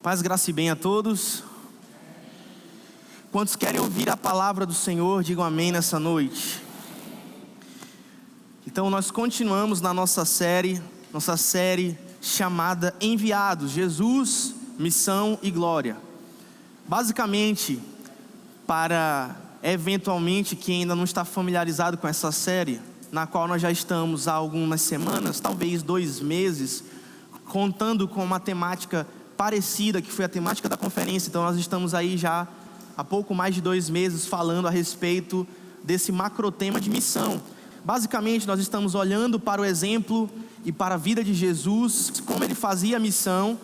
Paz, graça e bem a todos. Quantos querem ouvir a palavra do Senhor, digam amém nessa noite. Então nós continuamos na nossa série chamada Enviados, Jesus, Missão e Glória. Basicamente, para eventualmente quem ainda não está familiarizado com essa série, na qual nós já estamos há algumas semanas, talvez 2 meses, contando com uma temática parecida, que foi a temática da conferência. Então nós estamos aí já há pouco mais de 2 meses falando a respeito desse macrotema de missão. Basicamente nós estamos olhando para o exemplo e para a vida de Jesus, como ele fazia a missão,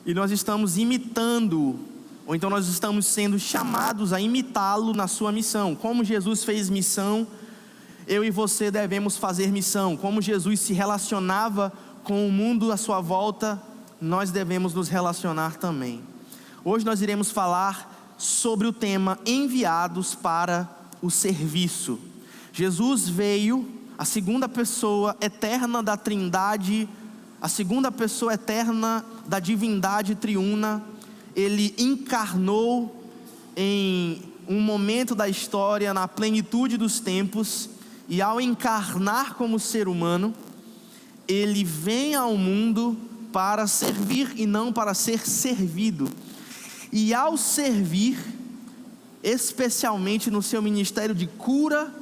e nós estamos imitando, ou então nós estamos sendo chamados a imitá-lo na sua missão. Como Jesus fez missão, eu e você devemos fazer missão. Como Jesus se relacionava com o mundo à sua volta, nós devemos nos relacionar também. Hoje nós iremos falar sobre o tema enviados para o serviço. Jesus veio, a segunda pessoa eterna da Trindade, a segunda pessoa eterna da divindade triuna. Ele encarnou em um momento da história, na plenitude dos tempos, e ao encarnar como ser humano, ele vem ao mundo para servir e não para ser servido. E ao servir, especialmente no seu ministério de cura,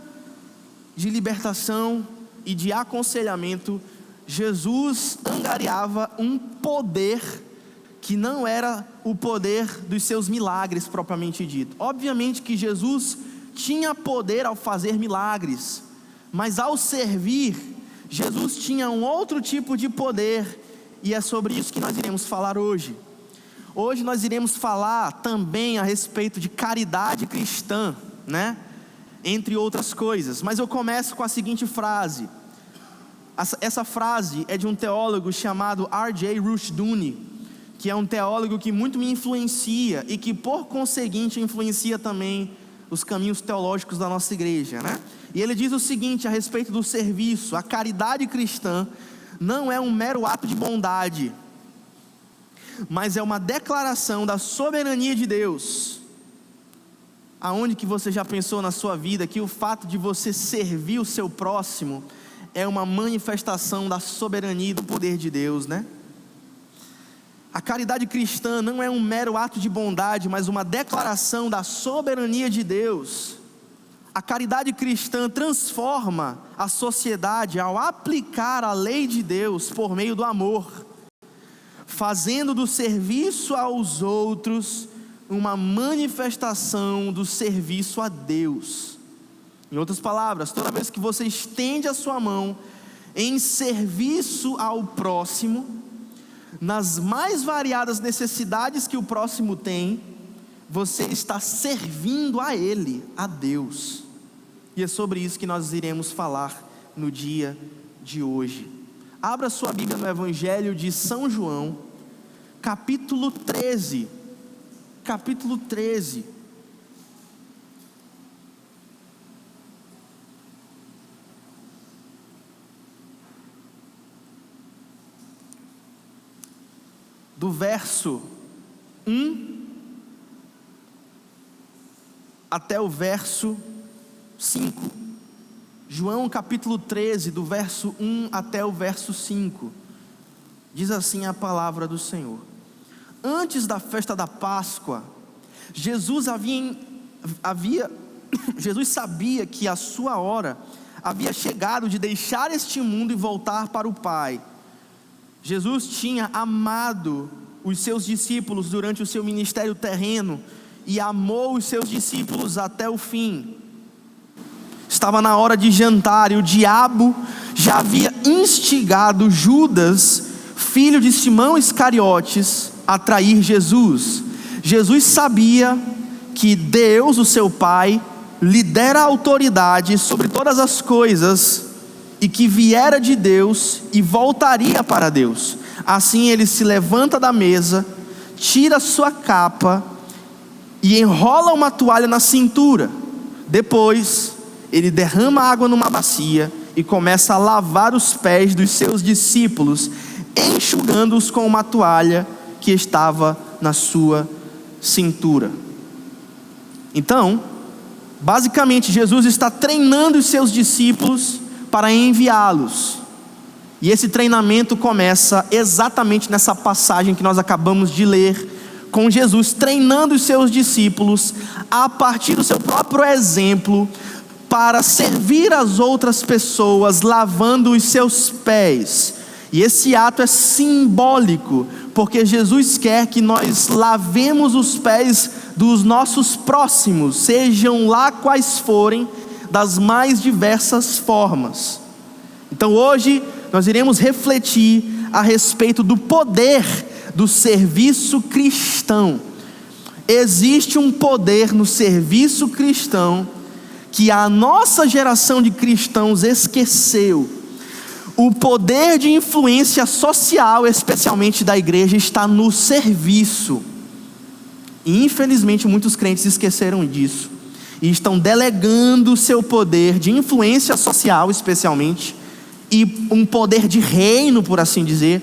de libertação e de aconselhamento, Jesus angariava um poder que não era o poder dos seus milagres propriamente dito. Obviamente que Jesus tinha poder ao fazer milagres, mas ao servir, Jesus tinha um outro tipo de poder, e é sobre isso que nós iremos falar hoje. Hoje nós iremos falar também a respeito de caridade cristã, né? Entre outras coisas. Mas eu começo com a seguinte frase. Essa frase é de um teólogo chamado R.J. Rushdoony, que é um teólogo que muito me influencia e que por conseguinte influencia também os caminhos teológicos da nossa igreja, né? E ele diz o seguinte a respeito do serviço: a caridade cristã não é um mero ato de bondade, mas é uma declaração da soberania de Deus. Aonde que você já pensou na sua vida que o fato de você servir o seu próximo é uma manifestação da soberania e do poder de Deus, né? A caridade cristã não é um mero ato de bondade, mas uma declaração da soberania de Deus. A caridade cristã transforma a sociedade ao aplicar a lei de Deus por meio do amor, fazendo do serviço aos outros uma manifestação do serviço a Deus. Em outras palavras, toda vez que você estende a sua mão em serviço ao próximo, nas mais variadas necessidades que o próximo tem, você está servindo a Ele, a Deus. E é sobre isso que nós iremos falar no dia de hoje. Abra sua Bíblia no Evangelho de São João, capítulo 13. Capítulo 13. Do verso 1 até o verso 5. João capítulo 13, do verso 1 até o verso 5. Diz assim a palavra do Senhor: antes da festa da Páscoa, Jesus sabia que a sua hora havia chegado de deixar este mundo e voltar para o Pai. Jesus tinha amado os seus discípulos durante o seu ministério terreno e amou os seus discípulos até o fim. Estava na hora de jantar e o diabo já havia instigado Judas, filho de Simão Iscariotes, a trair Jesus. Jesus sabia que Deus, o seu Pai, lhe dera autoridade sobre todas as coisas e que viera de Deus e voltaria para Deus. Assim ele se levanta da mesa, tira sua capa e enrola uma toalha na cintura. Depois ele derrama água numa bacia e começa a lavar os pés dos seus discípulos, enxugando-os com uma toalha que estava na sua cintura. Então, basicamente, Jesus está treinando os seus discípulos para enviá-los. E esse treinamento começa exatamente nessa passagem que nós acabamos de ler, com Jesus treinando os seus discípulos a partir do seu próprio exemplo para servir as outras pessoas, lavando os seus pés. E esse ato é simbólico, porque Jesus quer que nós lavemos os pés dos nossos próximos, sejam lá quais forem, das mais diversas formas. Então hoje nós iremos refletir a respeito do poder do serviço cristão. Existe um poder no serviço cristão que a nossa geração de cristãos esqueceu. O poder de influência social, especialmente da igreja, está no serviço. E infelizmente muitos crentes esqueceram disso e estão delegando seu poder de influência social, especialmente, e um poder de reino, por assim dizer,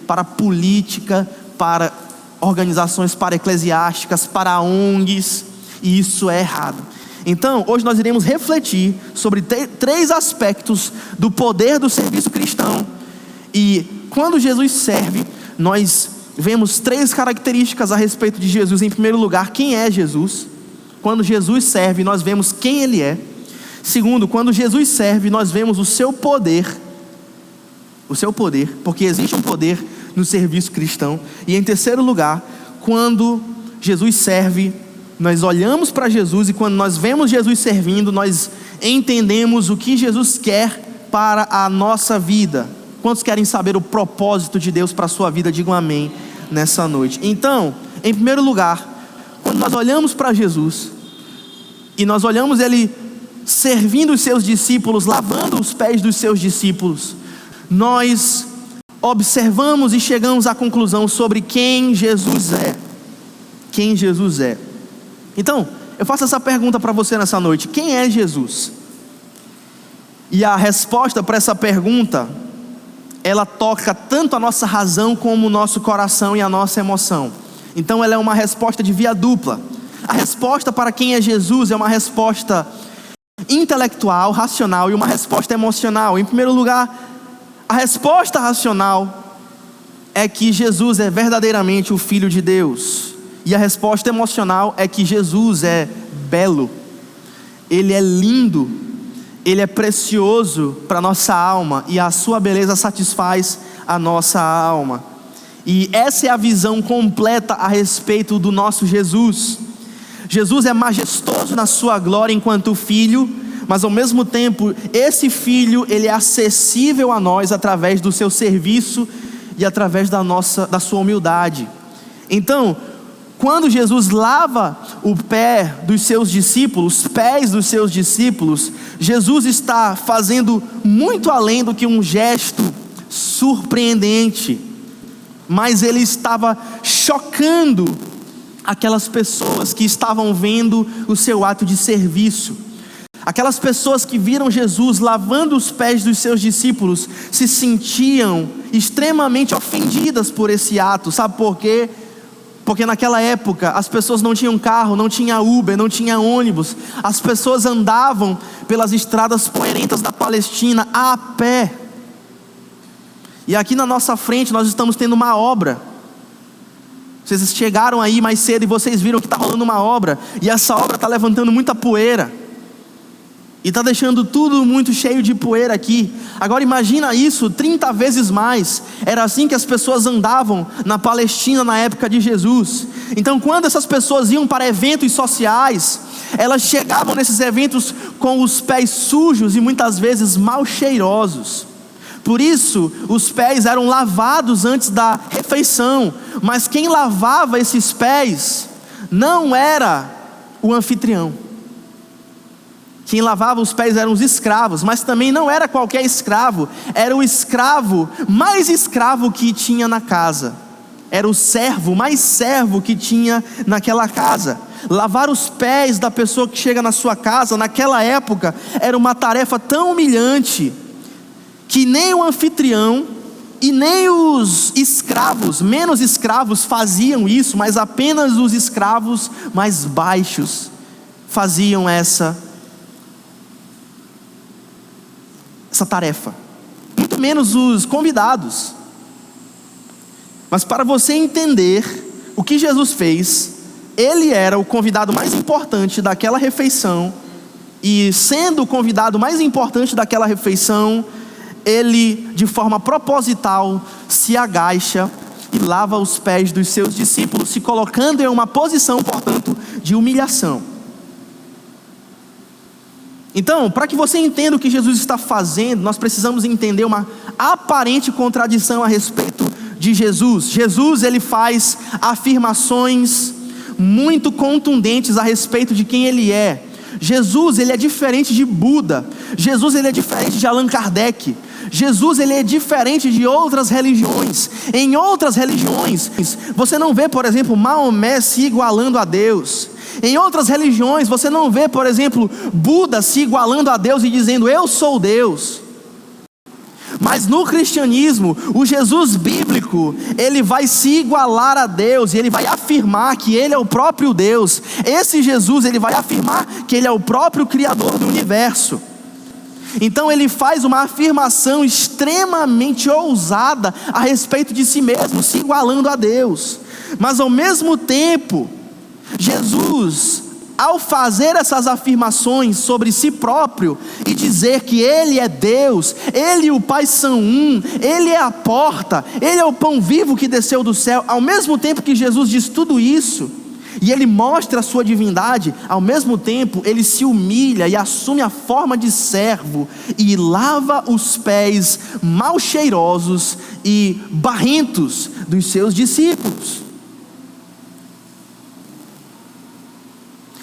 para política, para organizações para-eclesiásticas, para ONGs, e isso é errado. Então, hoje nós iremos refletir sobre três aspectos do poder do serviço cristão. E quando Jesus serve, nós vemos três características a respeito de Jesus. Em primeiro lugar, quem é Jesus? Quando Jesus serve, nós vemos quem Ele é. Segundo, quando Jesus serve, nós vemos o seu poder, porque existe um poder no serviço cristão. E em terceiro lugar, quando Jesus serve, nós olhamos para Jesus, e quando nós vemos Jesus servindo, nós entendemos o que Jesus quer para a nossa vida. Quantos querem saber o propósito de Deus para a sua vida? Digam amém nessa noite. Então, em primeiro lugar, quando nós olhamos para Jesus, e nós olhamos Ele servindo os seus discípulos, lavando os pés dos seus discípulos, nós observamos e chegamos à conclusão sobre quem Jesus é. Quem Jesus é. Então, eu faço essa pergunta para você nessa noite: quem é Jesus? E a resposta para essa pergunta, ela toca tanto a nossa razão como o nosso coração e a nossa emoção. Então ela é uma resposta de via dupla. A resposta para quem é Jesus é uma resposta intelectual, racional, e uma resposta emocional. Em primeiro lugar, a resposta racional é que Jesus é verdadeiramente o Filho de Deus. E a resposta emocional é que Jesus é belo, Ele é lindo, Ele é precioso para a nossa alma, e a sua beleza satisfaz a nossa alma. E essa é a visão completa a respeito do nosso Jesus. Jesus é majestoso na sua glória enquanto Filho, mas ao mesmo tempo, esse Filho, Ele é acessível a nós através do seu serviço e através da sua humildade. Então, quando Jesus lava o pé dos seus discípulos, os pés dos seus discípulos, Jesus está fazendo muito além do que um gesto surpreendente, mas Ele estava chocando aquelas pessoas que estavam vendo o seu ato de serviço. Aquelas pessoas que viram Jesus lavando os pés dos seus discípulos se sentiam extremamente ofendidas por esse ato. Sabe por quê? Porque naquela época as pessoas não tinham carro, não tinha Uber, não tinha ônibus. As pessoas andavam pelas estradas poeirentas da Palestina a pé. E aqui na nossa frente nós estamos tendo uma obra. Vocês chegaram aí mais cedo e vocês viram que está rolando uma obra. E essa obra está levantando muita poeira. E está deixando tudo muito cheio de poeira aqui. Agora imagina isso 30 vezes mais. Era assim que as pessoas andavam na Palestina na época de Jesus. Então quando essas pessoas iam para eventos sociais, elas chegavam nesses eventos com os pés sujos e muitas vezes mal cheirosos. Por isso os pés eram lavados antes da refeição. Mas quem lavava esses pés não era o anfitrião. Quem lavava os pés eram os escravos, mas também não era qualquer escravo, era o escravo mais escravo que tinha na casa. Era o servo mais servo que tinha naquela casa. Lavar os pés da pessoa que chega na sua casa, naquela época, era uma tarefa tão humilhante, que nem o anfitrião E nem os escravos, menos escravos faziam isso, mas apenas os escravos mais baixos faziam essa tarefa. Muito menos os convidados. Mas para você entender o que Jesus fez, ele era o convidado mais importante daquela refeição. E sendo o convidado mais importante daquela refeição, ele, de forma proposital, se agacha e lava os pés dos seus discípulos, se colocando em uma posição, portanto, de humilhação. Então, para que você entenda o que Jesus está fazendo, nós precisamos entender uma aparente contradição a respeito de Jesus. Jesus, ele faz afirmações muito contundentes a respeito de quem ele é. Jesus, ele é diferente de Buda. Jesus, ele é diferente de Allan Kardec. Jesus, ele é diferente de outras religiões. Em outras religiões, você não vê, por exemplo, Maomé se igualando a Deus. Em outras religiões, você não vê, por exemplo, Buda se igualando a Deus e dizendo, eu sou Deus. Mas no cristianismo, o Jesus bíblico, ele vai se igualar a Deus, e ele vai afirmar que ele é o próprio Deus. Esse Jesus, ele vai afirmar que ele é o próprio Criador do universo. Então ele faz uma afirmação extremamente ousada a respeito de si mesmo, se igualando a Deus. Mas ao mesmo tempo, Jesus, ao fazer essas afirmações sobre si próprio e dizer que ele é Deus, ele e o Pai são um, ele é a porta, ele é o pão vivo que desceu do céu, ao mesmo tempo que Jesus diz tudo isso, e ele mostra a sua divindade, ao mesmo tempo ele se humilha e assume a forma de servo e lava os pés mal cheirosos e barrentos dos seus discípulos.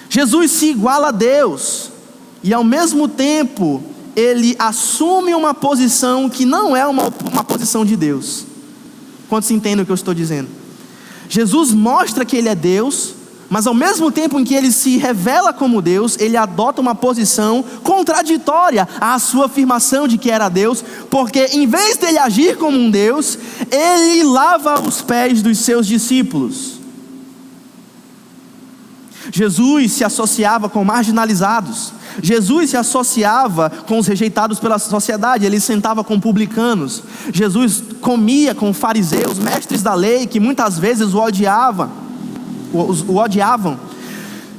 Jesus se iguala a Deus, e ao mesmo tempo ele assume uma posição que não é uma posição de Deus. Quantos entendem o que eu estou dizendo? Jesus mostra que ele é Deus, mas ao mesmo tempo em que ele se revela como Deus, ele adota uma posição contraditória à sua afirmação de que era Deus, porque em vez dele agir como um Deus, ele lava os pés dos seus discípulos. Jesus se associava com marginalizados, Jesus se associava com os rejeitados pela sociedade, ele sentava com publicanos, Jesus comia com fariseus, mestres da lei, que muitas vezes o odiavam.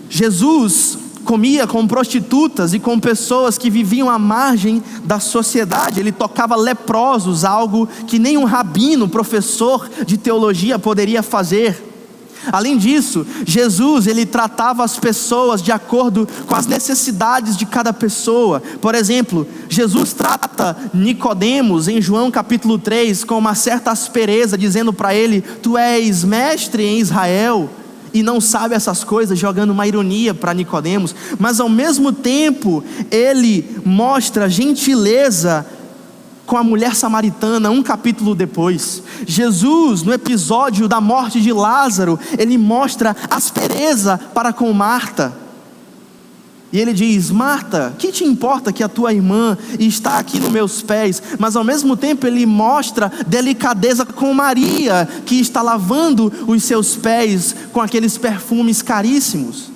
Jesus comia com prostitutas e com pessoas que viviam à margem da sociedade, ele tocava leprosos, algo que nem um rabino, professor de teologia poderia fazer. Além disso, Jesus, ele tratava as pessoas de acordo com as necessidades de cada pessoa. Por exemplo, Jesus trata Nicodemos em João capítulo 3 com uma certa aspereza, dizendo para ele, tu és mestre em Israel e não sabe essas coisas, jogando uma ironia para Nicodemos. Mas ao mesmo tempo, ele mostra gentileza com a mulher samaritana, um capítulo depois. Jesus, no episódio da morte de Lázaro, ele mostra aspereza para com Marta, e ele diz, Marta, que te importa que a tua irmã está aqui nos meus pés? Mas ao mesmo tempo ele mostra delicadeza com Maria, que está lavando os seus pés com aqueles perfumes caríssimos.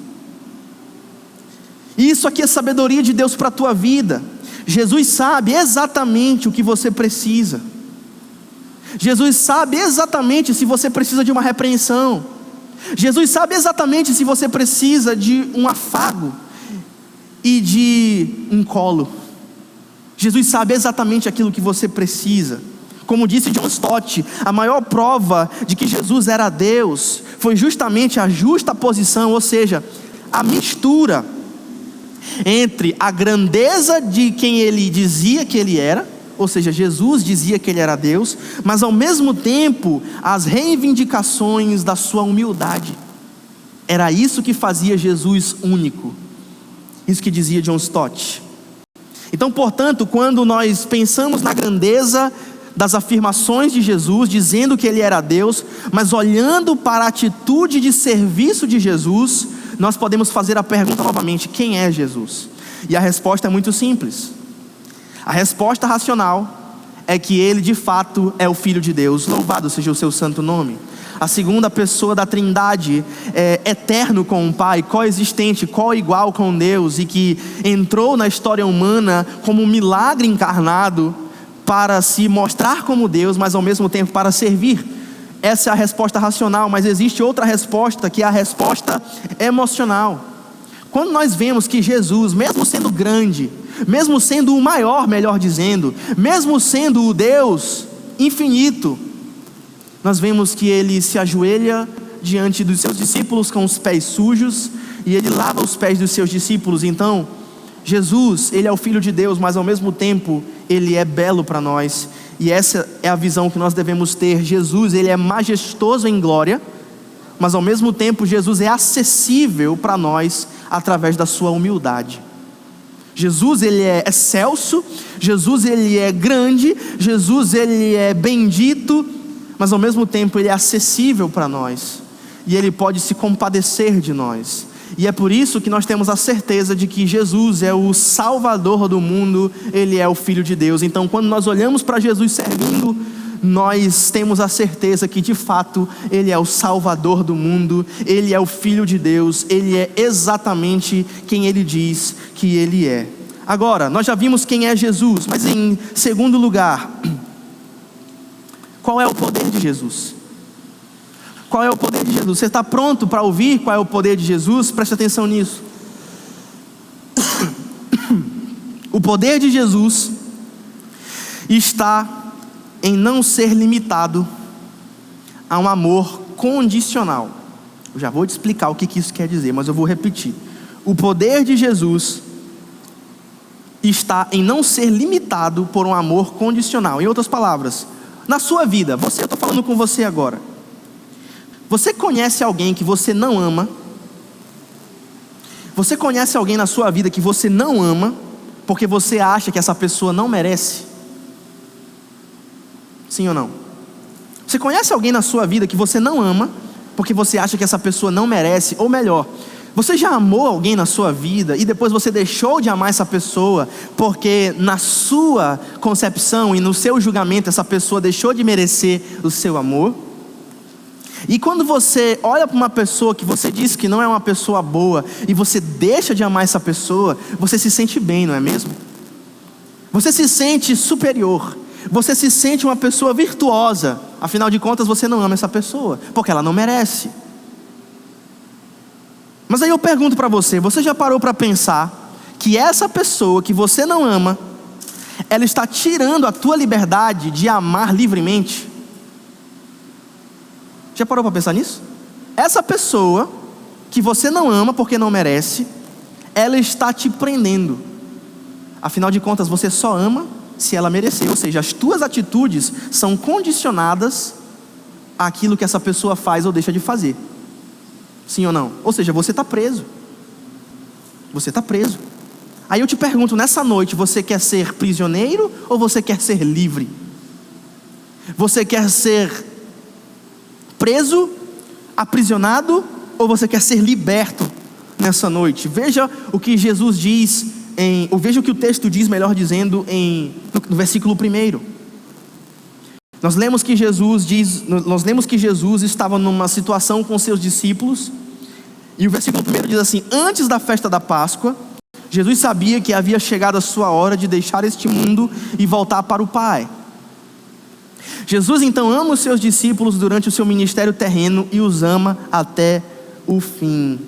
Isso aqui é sabedoria de Deus para a tua vida. Jesus sabe exatamente o que você precisa. Jesus sabe exatamente se você precisa de uma repreensão. Jesus sabe exatamente se você precisa de um afago e de um colo. Jesus sabe exatamente aquilo que você precisa. Como disse John Stott, a maior prova de que Jesus era Deus foi justamente a justa posição, ou seja, a mistura entre a grandeza de quem ele dizia que ele era, ou seja, Jesus dizia que ele era Deus, mas ao mesmo tempo as reivindicações da sua humildade. Era isso que fazia Jesus único. Isso que dizia John Stott. Então, portanto, quando nós pensamos na grandeza das afirmações de Jesus, dizendo que ele era Deus, mas olhando para a atitude de serviço de Jesus, nós podemos fazer a pergunta novamente, quem é Jesus? E a resposta é muito simples. A resposta racional é que Ele de fato é o Filho de Deus. Louvado seja o seu santo nome. A segunda pessoa da Trindade é eterno com o Pai, coexistente, co-igual com Deus, e que entrou na história humana como um milagre encarnado para se mostrar como Deus, mas ao mesmo tempo para servir. Essa é a resposta racional, mas existe outra resposta, que é a resposta emocional. Quando nós vemos que Jesus, mesmo sendo grande, mesmo sendo o maior, melhor dizendo, mesmo sendo o Deus infinito, nós vemos que Ele se ajoelha diante dos seus discípulos com os pés sujos, e Ele lava os pés dos seus discípulos. Então, Jesus, Ele é o Filho de Deus, mas ao mesmo tempo, Ele é belo para nós, e essa é a visão que nós devemos ter. Jesus, Ele é majestoso em glória, mas ao mesmo tempo, Jesus é acessível para nós, através da sua humildade. Jesus, Ele é excelso, Jesus, Ele é grande, Jesus, Ele é bendito, mas ao mesmo tempo Ele é acessível para nós, e Ele pode se compadecer de nós, e é por isso que nós temos a certeza de que Jesus é o Salvador do mundo, Ele é o Filho de Deus. Então quando nós olhamos para Jesus servindo, nós temos a certeza que de fato Ele é o Salvador do mundo, Ele é o Filho de Deus, Ele é exatamente quem Ele diz que Ele é. Agora, nós já vimos quem é Jesus, mas em segundo lugar, qual é o poder de Jesus? Qual é o poder de Jesus? Você está pronto para ouvir qual é o poder de Jesus? Preste atenção nisso. O poder de Jesus está em não ser limitado a um amor condicional. Eu já vou te explicar o que isso quer dizer, mas eu vou repetir. O poder de Jesus está em não ser limitado por um amor condicional. Em outras palavras, na sua vida, eu estou falando com você agora. Você conhece alguém que você não ama? Você conhece alguém na sua vida que você não ama, porque você acha que essa pessoa não merece? Sim ou não? Você conhece alguém na sua vida que você não ama, porque você acha que essa pessoa não merece? Ou melhor, você já amou alguém na sua vida e depois você deixou de amar essa pessoa porque na sua concepção e no seu julgamento essa pessoa deixou de merecer o seu amor? E quando você olha para uma pessoa que você diz que não é uma pessoa boa e você deixa de amar essa pessoa, você se sente bem, não é mesmo? Você se sente superior, você se sente uma pessoa virtuosa. Afinal de contas você não ama essa pessoa porque ela não merece. Mas aí eu pergunto para você, você já parou para pensar que essa pessoa que você não ama, ela está tirando a tua liberdade de amar livremente? Já parou para pensar nisso? Essa pessoa que você não ama porque não merece, ela está te prendendo. Afinal de contas você só ama se ela merecer, ou seja, as tuas atitudes são condicionadas àquilo que essa pessoa faz ou deixa de fazer. Sim ou não? Ou seja, você está preso. Você está preso. Aí eu te pergunto, nessa noite, você quer ser prisioneiro ou você quer ser livre? Você quer ser preso, aprisionado, ou você quer ser liberto nessa noite? Veja o que Jesus diz, veja o que o texto diz, melhor dizendo, no versículo 1. Nós lemos que Jesus estava numa situação com seus discípulos, e o versículo 1 diz assim: antes da festa da Páscoa, Jesus sabia que havia chegado a sua hora de deixar este mundo e voltar para o Pai. Jesus então ama os seus discípulos durante o seu ministério terreno e os ama até o fim.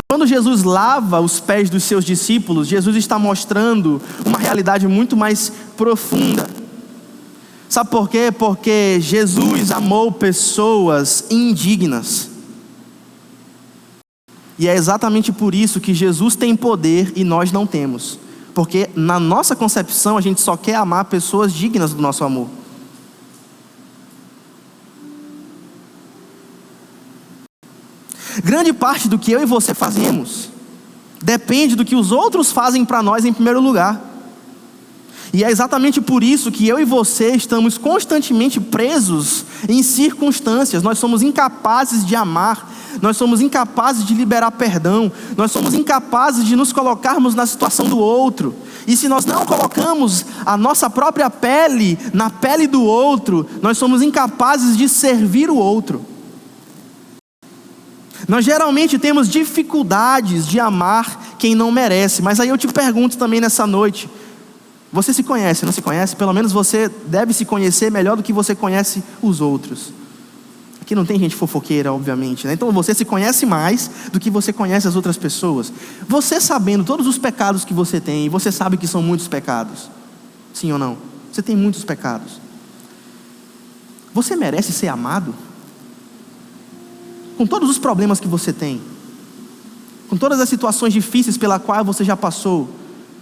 Quando Jesus lava os pés dos seus discípulos, Jesus está mostrando uma realidade muito mais profunda. Sabe por quê? Porque Jesus amou pessoas indignas. E é exatamente por isso que Jesus tem poder e nós não temos. Porque na nossa concepção a gente só quer amar pessoas dignas do nosso amor. Grande parte do que eu e você fazemos depende do que os outros fazem para nós em primeiro lugar. E é exatamente por isso que eu e você estamos constantemente presos em circunstâncias. Nós somos incapazes de amar nós somos incapazes de liberar perdão, nós somos incapazes de nos colocarmos na situação do outro. E se nós não colocamos a nossa própria pele na pele do outro, nós somos incapazes de servir o outro. Nós geralmente temos dificuldades de amar quem não merece. Mas aí eu te pergunto também nessa noite: você se conhece, não se conhece? Pelo menos você deve se conhecer melhor do que você conhece os outros. Aqui não tem gente fofoqueira, obviamente, né? Então você se conhece mais do que você conhece as outras pessoas. Você sabendo todos os pecados que você tem, você sabe que são muitos pecados. Sim ou não? Você tem muitos pecados. Você merece ser amado? Com todos os problemas que você tem, com todas as situações difíceis pela qual você já passou,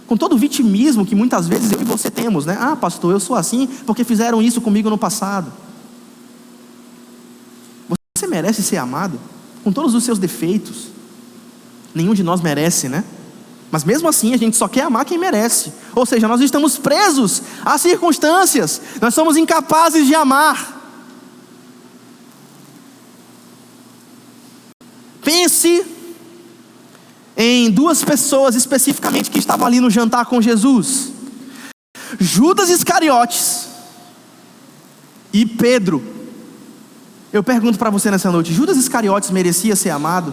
com todo o vitimismo que muitas vezes eu e você temos, né? Ah, pastor, eu sou assim porque fizeram isso comigo no passado. Você merece ser amado? Com todos os seus defeitos. Nenhum de nós merece, né? Mas mesmo assim a gente só quer amar quem merece. Ou seja, nós estamos presos às circunstâncias. Nós somos incapazes de amar. Pense em duas pessoas especificamente que estavam ali no jantar com Jesus: Judas Iscariotes e Pedro. Eu pergunto para você nessa noite: Judas Iscariotes merecia ser amado?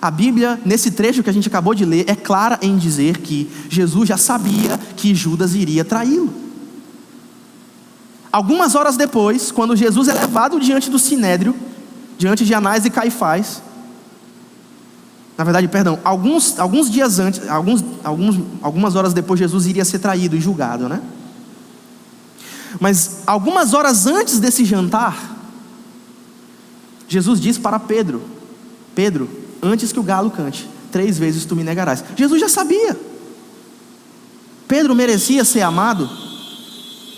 A Bíblia, nesse trecho que a gente acabou de ler, é clara em dizer que Jesus já sabia que Judas iria traí-lo. Algumas horas depois, quando Jesus é levado diante do Sinédrio, diante de Anás e Caifás, na verdade, alguns dias antes, algumas horas depois, Jesus iria ser traído e julgado, né? Mas algumas horas antes desse jantar, Jesus diz para Pedro: Pedro, antes que o galo cante, 3 vezes tu me negarás. Jesus já sabia. Pedro merecia ser amado?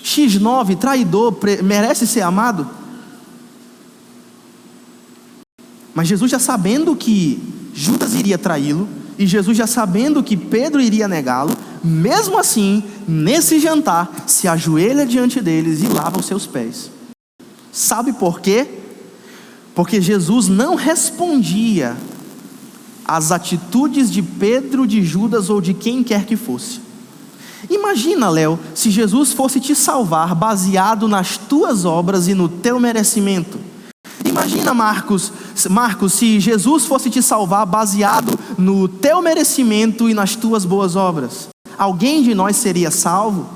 X9, traidor, merece ser amado? Mas Jesus já sabendo que Judas iria traí-lo, e Jesus já sabendo que Pedro iria negá-lo, mesmo assim, nesse jantar, se ajoelha diante deles e lava os seus pés. Sabe por quê? Porque Jesus não respondia às atitudes de Pedro, de Judas ou de quem quer que fosse. Imagina, Léo, se Jesus fosse te salvar baseado nas tuas obras e no teu merecimento. Imagina, Marcos, se Jesus fosse te salvar baseado no teu merecimento e nas tuas boas obras. Alguém de nós seria salvo?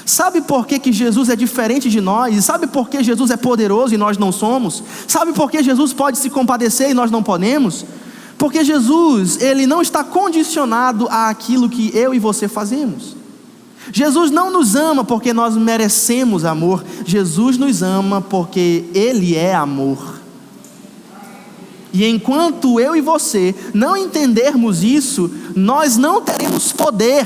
Sabe por que Jesus é diferente de nós? E sabe por que Jesus é poderoso e nós não somos? Sabe por que Jesus pode se compadecer e nós não podemos? Porque Jesus, Ele não está condicionado àquilo que eu e você fazemos. Jesus não nos ama porque nós merecemos amor. Jesus nos ama porque Ele é amor. E enquanto eu e você não entendermos isso, nós não teremos poder,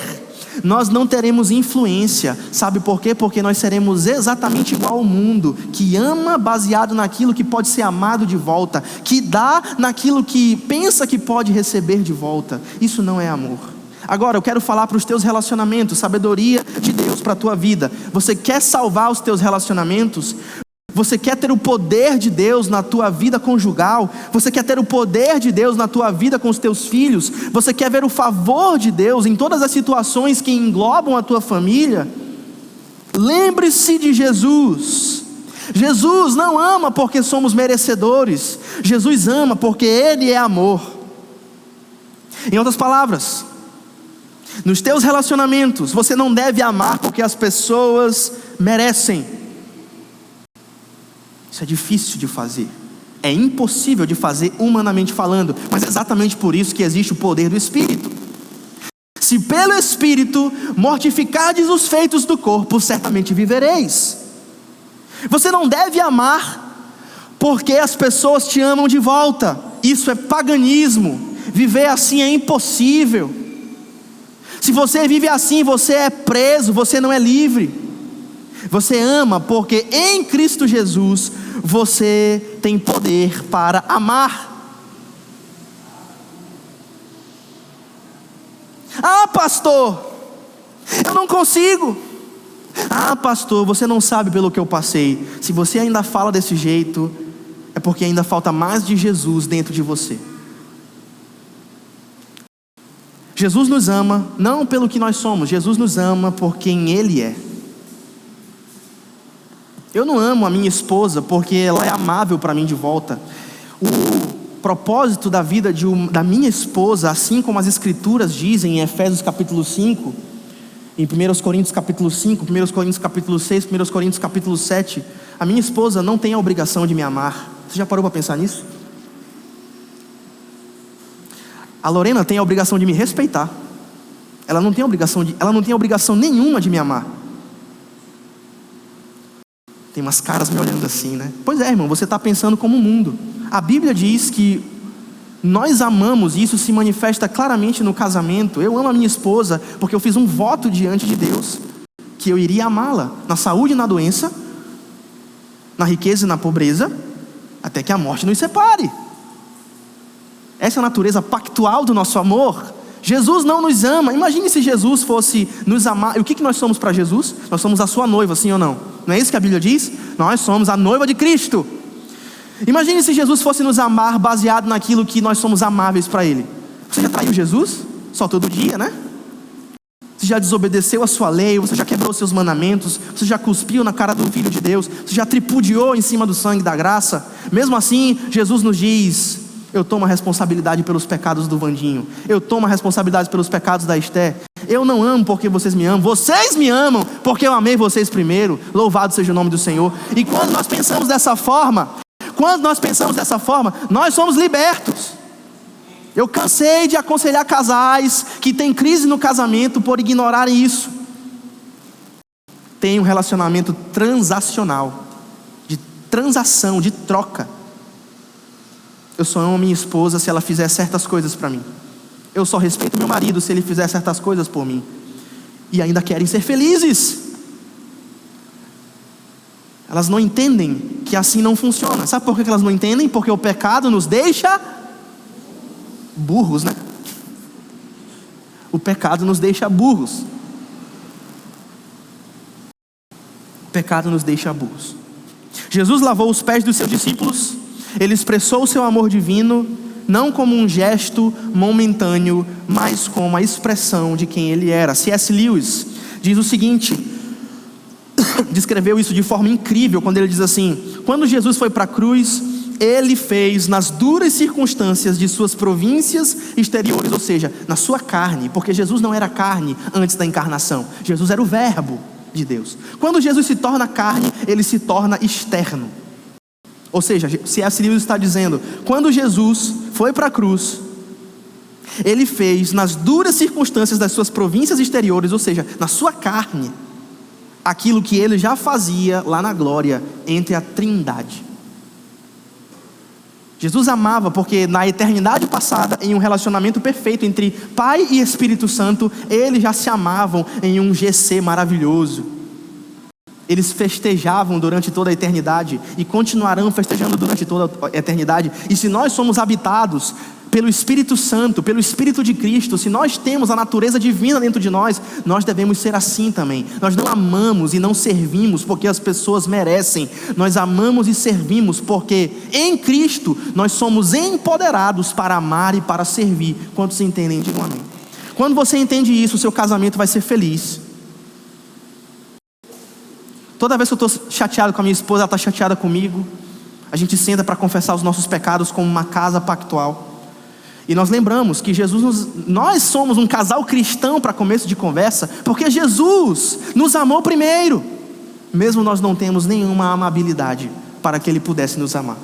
nós não teremos influência. Sabe por quê? Porque nós seremos exatamente igual ao mundo, que ama baseado naquilo que pode ser amado de volta, que dá naquilo que pensa que pode receber de volta. Isso não é amor. Agora eu quero falar para os teus relacionamentos, sabedoria de Deus para a tua vida. Você quer salvar os teus relacionamentos? Você quer ter o poder de Deus na tua vida conjugal? Você quer ter o poder de Deus na tua vida com os teus filhos? Você quer ver o favor de Deus em todas as situações que englobam a tua família? Lembre-se de Jesus. Jesus não ama porque somos merecedores. Jesus ama porque Ele é amor. Em outras palavras, nos teus relacionamentos, você não deve amar porque as pessoas merecem. Isso é difícil de fazer, é impossível de fazer humanamente falando, mas é exatamente por isso que existe o poder do Espírito. Se pelo Espírito mortificardes os feitos do corpo, certamente vivereis. Você não deve amar porque as pessoas te amam de volta. Isso é paganismo. Viver assim é impossível. Se você vive assim, você é preso, você não é livre. Você ama porque em Cristo Jesus você tem poder para amar. Ah, pastor, eu não consigo. Ah, pastor, você não sabe pelo que eu passei. Se você ainda fala desse jeito, é porque ainda falta mais de Jesus dentro de você. Jesus nos ama não pelo que nós somos, Jesus nos ama por quem Ele é. Eu não amo a minha esposa porque ela é amável para mim de volta. O propósito da vida da minha esposa, assim como as escrituras dizem em Efésios capítulo 5, em 1 Coríntios capítulo 5, 1 Coríntios capítulo 6, 1 Coríntios capítulo 7, a minha esposa não tem a obrigação de me amar. Você já parou para pensar nisso? A Lorena tem a obrigação de me respeitar. Ela não tem obrigação nenhuma de me amar. Tem umas caras me olhando assim, né? Pois é, irmão, você está pensando como o mundo. A Bíblia diz que nós amamos, e isso se manifesta claramente no casamento. Eu amo a minha esposa porque eu fiz um voto diante de Deus que eu iria amá-la na saúde e na doença, na riqueza e na pobreza, até que a morte nos separe. Essa é a natureza pactual do nosso amor. Jesus não nos ama. Imagine se Jesus fosse nos amar. E o que nós somos para Jesus? Nós somos a sua noiva, sim ou não? Não é isso que a Bíblia diz? Nós somos a noiva de Cristo. Imagine se Jesus fosse nos amar baseado naquilo que nós somos amáveis para Ele. Você já traiu Jesus? Só todo dia, né? Você já desobedeceu a sua lei, você já quebrou seus mandamentos, você já cuspiu na cara do Filho de Deus, você já tripudiou em cima do sangue da graça. Mesmo assim, Jesus nos diz: eu tomo a responsabilidade pelos pecados do Vandinho, eu tomo a responsabilidade pelos pecados da Esté. Eu não amo porque vocês me amam, vocês me amam porque eu amei vocês primeiro. Louvado seja o nome do Senhor. E quando nós pensamos dessa forma, nós somos libertos. Eu cansei de aconselhar casais que têm crise no casamento por ignorarem isso. Tem um relacionamento transacional, de transação, de troca. Eu só amo a minha esposa se ela fizer certas coisas para mim. Eu só respeito meu marido se ele fizer certas coisas por mim. E ainda querem ser felizes. Elas não entendem que assim não funciona. Sabe por que elas não entendem? Porque o pecado nos deixa burros, né? O pecado nos deixa burros. O pecado nos deixa burros. Jesus lavou os pés dos seus discípulos. Ele expressou o seu amor divino, não como um gesto momentâneo, mas como a expressão de quem Ele era. C.S. Lewis diz o seguinte, descreveu isso de forma incrível, quando ele diz assim: quando Jesus foi para a cruz, Ele fez nas duras circunstâncias de suas províncias exteriores, ou seja, na sua carne, porque Jesus não era carne antes da encarnação, Jesus era o verbo de Deus. Quando Jesus se torna carne, Ele se torna externo. Ou seja, C.S. Lewis está dizendo, quando Jesus foi para a cruz, Ele fez nas duras circunstâncias das suas províncias exteriores, ou seja, na sua carne, aquilo que Ele já fazia lá na glória entre a Trindade. Jesus amava porque na eternidade passada, em um relacionamento perfeito entre Pai e Espírito Santo, eles já se amavam em um GC maravilhoso. Eles festejavam durante toda a eternidade e continuarão festejando durante toda a eternidade. E se nós somos habitados pelo Espírito Santo, pelo Espírito de Cristo, se nós temos a natureza divina dentro de nós, nós devemos ser assim também. Nós não amamos e não servimos porque as pessoas merecem. Nós amamos e servimos porque em Cristo nós somos empoderados para amar e para servir. Quantos entendem? Digam amém. Quando você entende isso, o seu casamento vai ser feliz. Toda vez que eu estou chateado com a minha esposa, ela está chateada comigo. A gente senta para confessar os nossos pecados como uma casa pactual. E nós lembramos que nós somos um casal cristão para começo de conversa, porque Jesus nos amou primeiro, mesmo nós não temos nenhuma amabilidade para que Ele pudesse nos amar.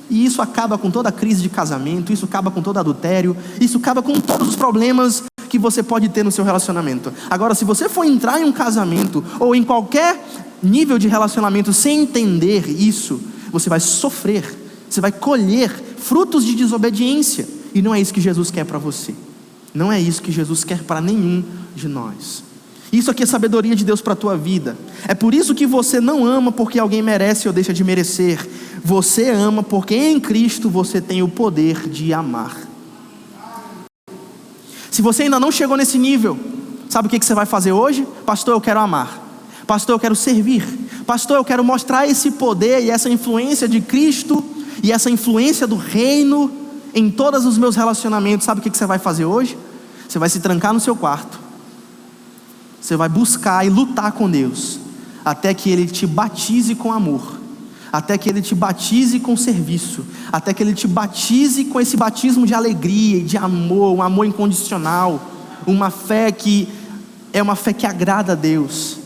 E isso acaba com toda a crise de casamento, isso acaba com todo adultério, isso acaba com todos os problemas que você pode ter no seu relacionamento. Agora, se você for entrar em um casamento ou em qualquer nível de relacionamento sem entender isso, você vai sofrer, você vai colher frutos de desobediência. E não é isso que Jesus quer para você. Não é isso que Jesus quer para nenhum de nós. Isso aqui é sabedoria de Deus para a tua vida. É por isso que você não ama porque alguém merece ou deixa de merecer. Você ama porque em Cristo você tem o poder de amar. Se você ainda não chegou nesse nível, sabe o que você vai fazer hoje? Pastor, eu quero amar. Pastor, eu quero servir. Pastor, eu quero mostrar esse poder e essa influência de Cristo e essa influência do reino em todos os meus relacionamentos, sabe o que você vai fazer hoje? Você vai se trancar no seu quarto, você vai buscar e lutar com Deus, até que Ele te batize com amor, até que Ele te batize com serviço, até que Ele te batize com esse batismo de alegria e de amor, um amor incondicional, uma fé que é uma fé que agrada a Deus.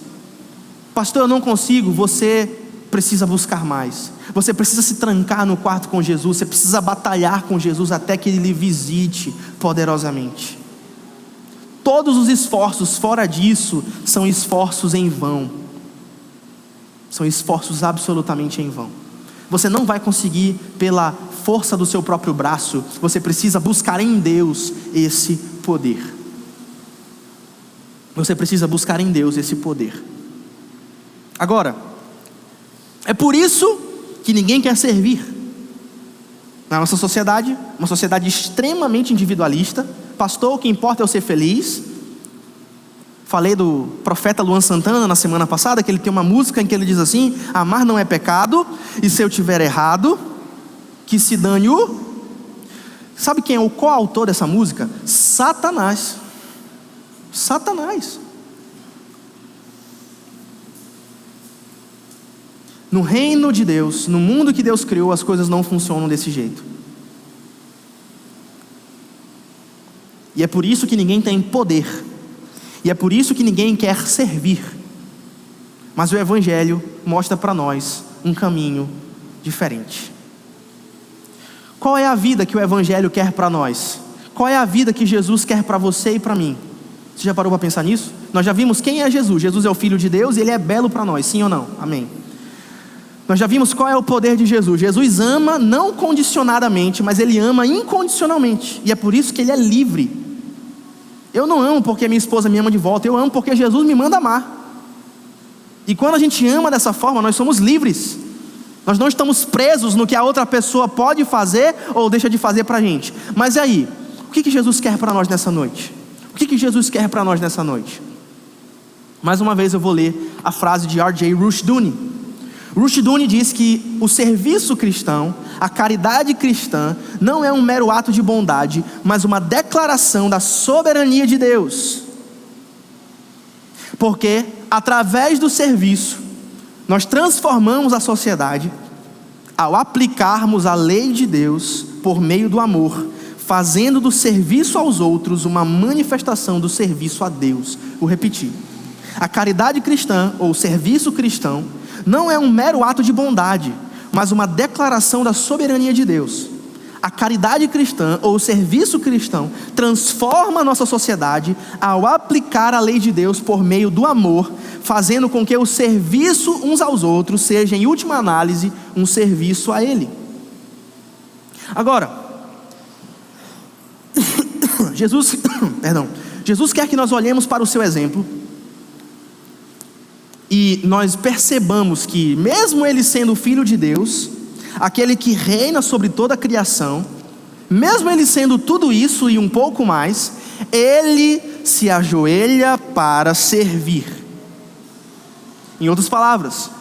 Pastor, eu não consigo. Você precisa buscar mais, você precisa se trancar no quarto com Jesus, você precisa batalhar com Jesus até que Ele lhe visite poderosamente. Todos os esforços fora disso são esforços em vão, são esforços absolutamente em vão. Você não vai conseguir pela força do seu próprio braço, você precisa buscar em Deus esse poder. Você precisa buscar em Deus esse poder. Agora, é por isso que ninguém quer servir. Na nossa sociedade, uma sociedade extremamente individualista. Pastor, o que importa é eu ser feliz. Falei do profeta Luan Santana na semana passada, que ele tem uma música em que ele diz assim: amar não é pecado, e se eu tiver errado, que se dane o... Sabe quem é o coautor dessa música? Satanás. Satanás. No reino de Deus, no mundo que Deus criou, as coisas não funcionam desse jeito. E é por isso que ninguém tem poder, e é por isso que ninguém quer servir. Mas o Evangelho mostra para nós um caminho diferente. Qual é a vida que o Evangelho quer para nós? Qual é a vida que Jesus quer para você e para mim? Você já parou para pensar nisso? Nós já vimos quem é Jesus. Jesus é o Filho de Deus e Ele é belo para nós, sim ou não? Amém. Nós já vimos qual é o poder de Jesus. Jesus ama não condicionadamente, mas Ele ama incondicionalmente, e é por isso que Ele é livre. Eu não amo porque minha esposa me ama de volta, eu amo porque Jesus me manda amar. E quando a gente ama dessa forma, nós somos livres. Nós não estamos presos no que a outra pessoa pode fazer ou deixa de fazer para a gente. Mas e aí? O que Jesus quer para nós nessa noite? O que Jesus quer para nós nessa noite? Mais uma vez eu vou ler a frase de R.J. Rushdoony. Rushdoony diz que o serviço cristão, a caridade cristã, não é um mero ato de bondade, mas uma declaração da soberania de Deus. Porque através do serviço, nós transformamos a sociedade ao aplicarmos a lei de Deus por meio do amor, fazendo do serviço aos outros uma manifestação do serviço a Deus. Vou repetir: a caridade cristã ou o serviço cristão não é um mero ato de bondade, mas uma declaração da soberania de Deus. A caridade cristã ou o serviço cristão transforma a nossa sociedade ao aplicar a lei de Deus por meio do amor, fazendo com que o serviço uns aos outros seja, em última análise, um serviço a Ele. Agora, Jesus quer que nós olhemos para o seu exemplo e nós percebamos que, mesmo Ele sendo o Filho de Deus, aquele que reina sobre toda a criação, mesmo Ele sendo tudo isso e um pouco mais, Ele se ajoelha para servir. Em outras palavras,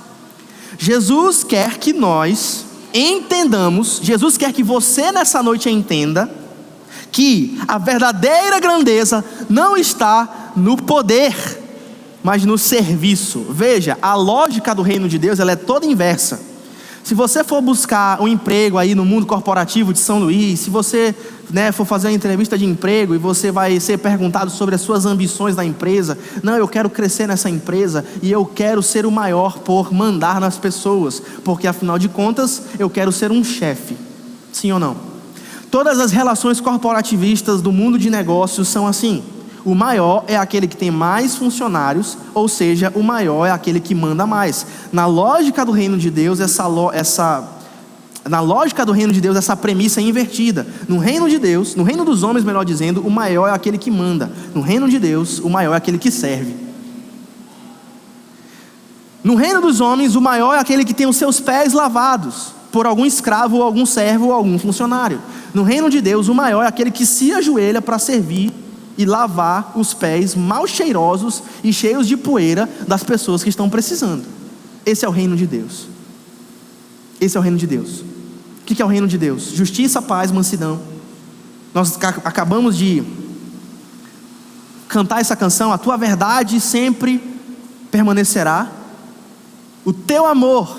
Jesus quer que nós entendamos, Jesus quer que você nessa noite entenda, que a verdadeira grandeza não está no poder, mas no serviço. Veja, a lógica do reino de Deus, ela é toda inversa. Se você for buscar um emprego aí no mundo corporativo de São Luís, se você for fazer uma entrevista de emprego e você vai ser perguntado sobre as suas ambições na empresa, não, eu quero crescer nessa empresa e eu quero ser o maior por mandar nas pessoas, porque afinal de contas eu quero ser um chefe. Sim ou não? Todas as relações corporativistas do mundo de negócios são assim. O maior é aquele que tem mais funcionários, ou seja, o maior é aquele que manda mais. Na lógica do reino de Deus, essa premissa é invertida. No reino de Deus, no reino dos homens, melhor dizendo, o maior é aquele que manda. No reino de Deus, o maior é aquele que serve. No reino dos homens, o maior é aquele que tem os seus pés lavados por algum escravo, ou algum servo, ou algum funcionário. No reino de Deus, o maior é aquele que se ajoelha para servir e lavar os pés mal cheirosos e cheios de poeira das pessoas que estão precisando. Esse é o reino de Deus. Esse é o reino de Deus. que é o reino de Deus? Justiça, paz, mansidão. Nós acabamos de cantar essa canção, a tua verdade sempre permanecerá, o teu amor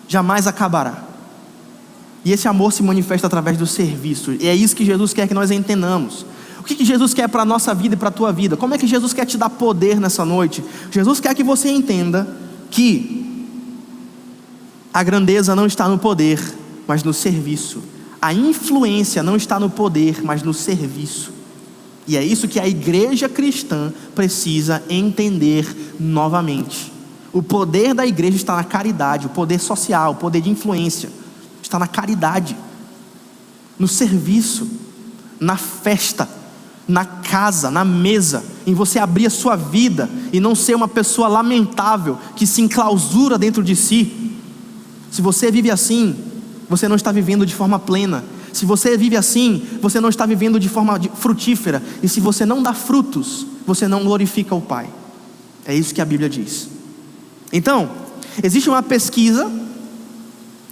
jamais acabará. E esse amor se manifesta através do serviço, e é isso que Jesus quer que nós entendamos. O que Jesus quer para a nossa vida e para a tua vida? Como é que Jesus quer te dar poder nessa noite? Jesus quer que você entenda que a grandeza não está no poder, mas no serviço. A influência não está no poder, mas no serviço. E é isso que a igreja cristã precisa entender novamente. O poder da igreja está na caridade, o poder social, o poder de influência está na caridade, no serviço, na festa, na casa, na mesa, em você abrir a sua vida e não ser uma pessoa lamentável que se enclausura dentro de si. Se você vive assim, você não está vivendo de forma plena. Se você vive assim, você não está vivendo de forma frutífera. E se você não dá frutos, você não glorifica o Pai. É isso que a Bíblia diz. Então, existe uma pesquisa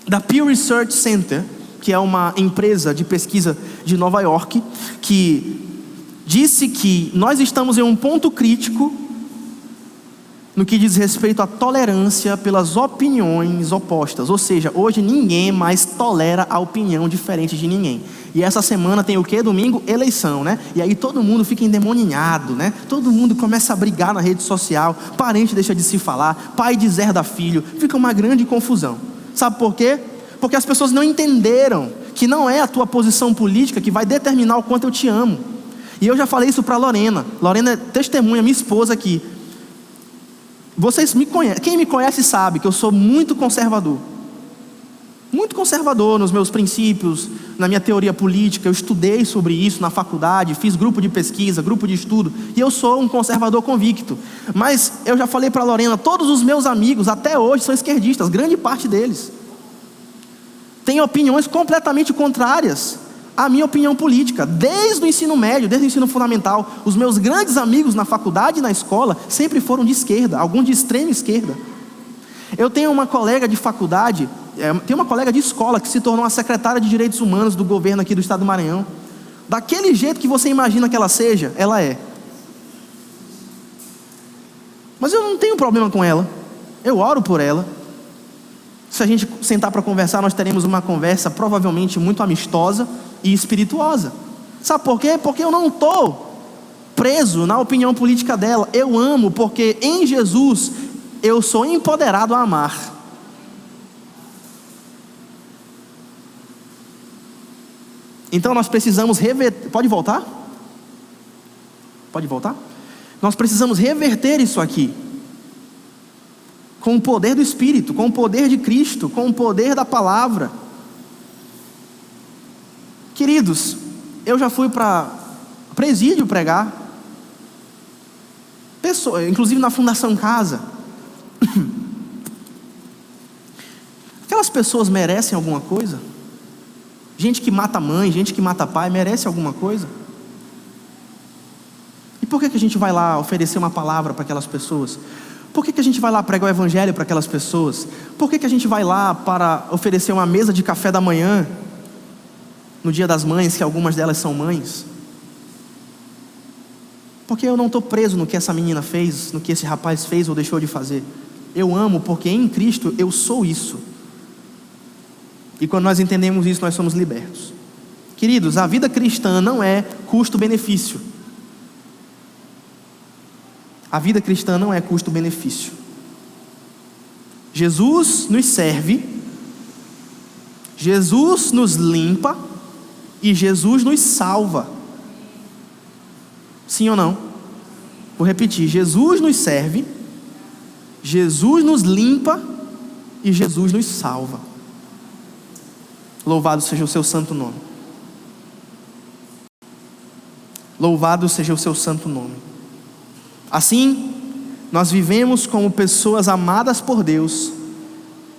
da Pew Research Center, que é uma empresa de pesquisa de Nova York, que disse que nós estamos em um ponto crítico no que diz respeito à tolerância pelas opiniões opostas. Ou seja, hoje ninguém mais tolera a opinião diferente de ninguém. E essa semana tem o quê? Domingo, eleição, né? E aí todo mundo fica endemoninhado, né? Todo mundo começa a brigar na rede social, parente deixa de se falar, pai deserda filho, fica uma grande confusão. Sabe por quê? Porque as pessoas não entenderam que não é a tua posição política que vai determinar o quanto eu te amo. E eu já falei isso para Lorena. Lorena é testemunha, minha esposa aqui. Vocês me conhecem, quem me conhece sabe que eu sou muito conservador nos meus princípios, na minha teoria política. Eu estudei sobre isso na faculdade, fiz grupo de pesquisa, grupo de estudo, e eu sou um conservador convicto. Mas eu já falei para Lorena, todos os meus amigos até hoje são esquerdistas, grande parte deles têm opiniões completamente contrárias à minha opinião política, desde o ensino médio, desde o ensino fundamental. Os meus grandes amigos na faculdade e na escola sempre foram de esquerda, alguns de extrema esquerda. Eu tenho uma colega de faculdade, tenho uma colega de escola que se tornou a secretária de Direitos Humanos do governo aqui do estado do Maranhão. Daquele jeito que você imagina que ela seja, ela é. Mas eu não tenho problema com ela, eu oro por ela. Se a gente sentar para conversar, nós teremos uma conversa provavelmente muito amistosa e espirituosa. Sabe por quê? Porque eu não estou preso na opinião política dela. Eu amo porque em Jesus eu sou empoderado a amar. Então nós precisamos reverter. Pode voltar? Pode voltar? Nós precisamos reverter isso aqui, com o poder do Espírito, com o poder de Cristo, com o poder da palavra. Queridos, eu já fui para presídio pregar, inclusive na Fundação Casa. Aquelas pessoas merecem alguma coisa? Gente que mata mãe, gente que mata pai, merece alguma coisa? E por que a gente vai lá oferecer uma palavra para aquelas pessoas? Por que a gente vai lá pregar o evangelho para aquelas pessoas? Por que a gente vai lá para oferecer uma mesa de café da manhã no dia das mães, que algumas delas são mães? Porque eu não estou preso no que essa menina fez, no que esse rapaz fez ou deixou de fazer. Eu amo porque em Cristo eu sou isso. E quando nós entendemos isso, nós somos libertos. Queridos, a vida cristã não é custo-benefício. A vida cristã não é custo-benefício. Jesus nos serve, Jesus nos limpa e Jesus nos salva. Sim ou não? Vou repetir: Jesus nos serve, Jesus nos limpa e Jesus nos salva. Louvado seja o seu santo nome. Louvado seja o seu santo nome. Assim, nós vivemos como pessoas amadas por Deus,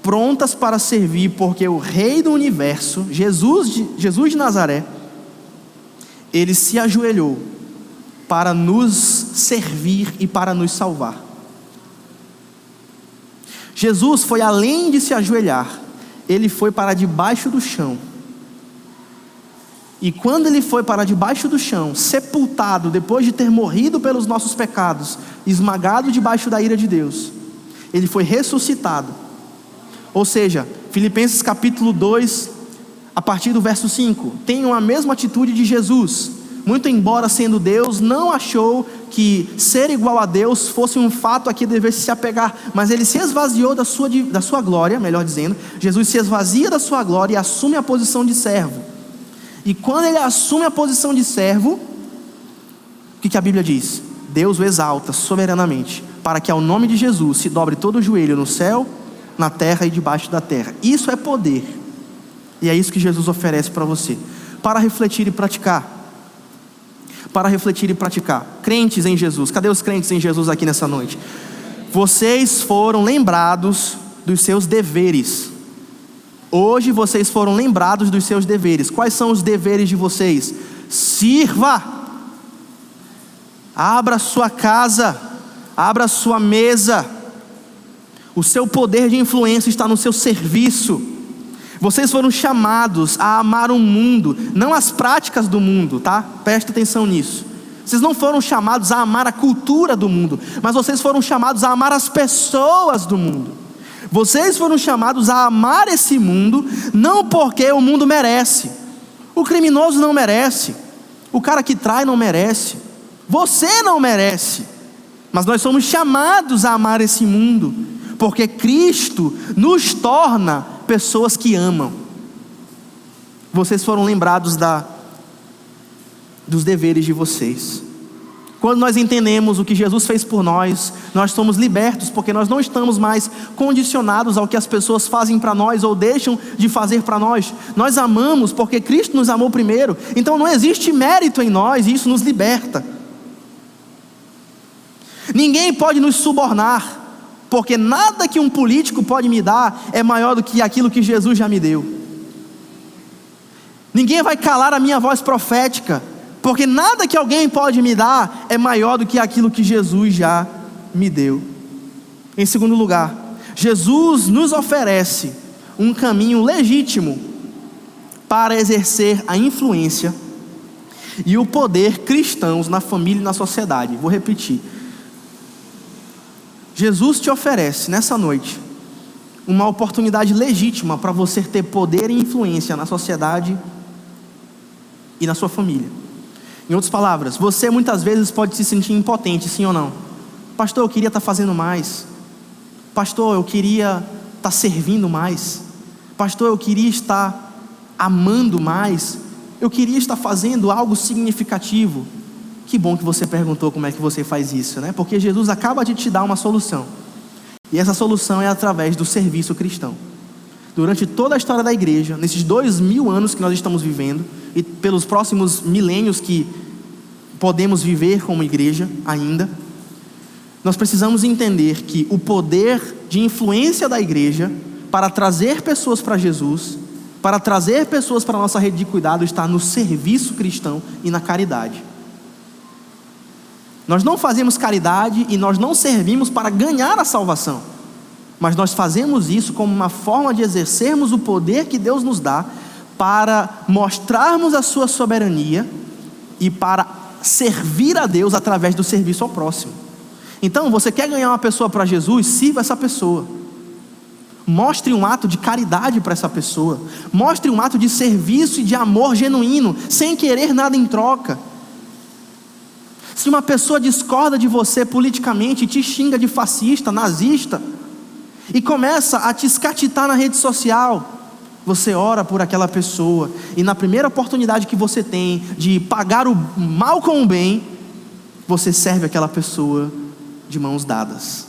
prontas para servir, porque o Rei do Universo, Jesus de Nazaré, Ele se ajoelhou para nos servir e para nos salvar. Jesus foi além de se ajoelhar, ele foi para debaixo do chão. E quando ele foi para debaixo do chão, sepultado, depois de ter morrido pelos nossos pecados, esmagado debaixo da ira de Deus, ele foi ressuscitado. Ou seja, Filipenses capítulo 2, a partir do verso 5, tenham a mesma atitude de Jesus. Muito embora sendo Deus, não achou que ser igual a Deus fosse um fato a que devesse se apegar, mas ele se esvaziou da sua glória, melhor dizendo, Jesus se esvazia da sua glória e assume a posição de servo. E quando ele assume a posição de servo, o que a Bíblia diz? Deus o exalta soberanamente, para que ao nome de Jesus se dobre todo o joelho no céu, na terra e debaixo da terra. Isso é poder, e é isso que Jesus oferece para você, para refletir e praticar. Para refletir e praticar. Crentes em Jesus, cadê os crentes em Jesus aqui nessa noite? Vocês foram lembrados dos seus deveres. Hoje vocês foram lembrados dos seus deveres. Quais são os deveres de vocês? Sirva, abra sua casa, abra sua mesa. O seu poder de influência está no seu serviço. Vocês foram chamados a amar o mundo, não as práticas do mundo, tá? Presta atenção nisso. Vocês não foram chamados a amar a cultura do mundo, mas vocês foram chamados a amar as pessoas do mundo. Vocês foram chamados a amar esse mundo, não porque o mundo merece. O criminoso não merece, o cara que trai não merece, você não merece. Mas nós somos chamados a amar esse mundo, porque Cristo nos torna pessoas que amam. Vocês foram lembrados dos deveres de vocês. Quando nós entendemos o que Jesus fez por nós, nós somos libertos, porque nós não estamos mais condicionados ao que as pessoas fazem para nós ou deixam de fazer para nós. Nós amamos porque Cristo nos amou primeiro. Então não existe mérito em nós, e isso nos liberta. Ninguém pode nos subornar, porque nada que um político pode me dar é maior do que aquilo que Jesus já me deu. Ninguém vai calar a minha voz profética, porque nada que alguém pode me dar é maior do que aquilo que Jesus já me deu. Em segundo lugar, Jesus nos oferece um caminho legítimo para exercer a influência e o poder cristãos na família e na sociedade. Vou repetir. Jesus te oferece nessa noite uma oportunidade legítima para você ter poder e influência na sociedade e na sua família. Em outras palavras, você muitas vezes pode se sentir impotente, sim ou não? Pastor, eu queria estar fazendo mais. Pastor, eu queria estar servindo mais. Pastor, eu queria estar amando mais. Eu queria estar fazendo algo significativo. Que bom que você perguntou como é que você faz isso, né? Porque Jesus acaba de te dar uma solução. E essa solução é através do serviço cristão. Durante toda a história da igreja, nesses 2000 anos que nós estamos vivendo, e pelos próximos milênios que podemos viver como igreja ainda, nós precisamos entender que o poder de influência da igreja para trazer pessoas para Jesus, para trazer pessoas para a nossa rede de cuidado, está no serviço cristão e na caridade. Nós não fazemos caridade e nós não servimos para ganhar a salvação, mas nós fazemos isso como uma forma de exercermos o poder que Deus nos dá para mostrarmos a sua soberania e para servir a Deus através do serviço ao próximo. Então, você quer ganhar uma pessoa para Jesus? Sirva essa pessoa. Mostre um ato de caridade para essa pessoa. Mostre um ato de serviço e de amor genuíno, sem querer nada em troca. Se uma pessoa discorda de você politicamente, te xinga de fascista, nazista, e começa a te escatitar na rede social, você ora por aquela pessoa, e na primeira oportunidade que você tem de pagar o mal com o bem, você serve aquela pessoa de mãos dadas.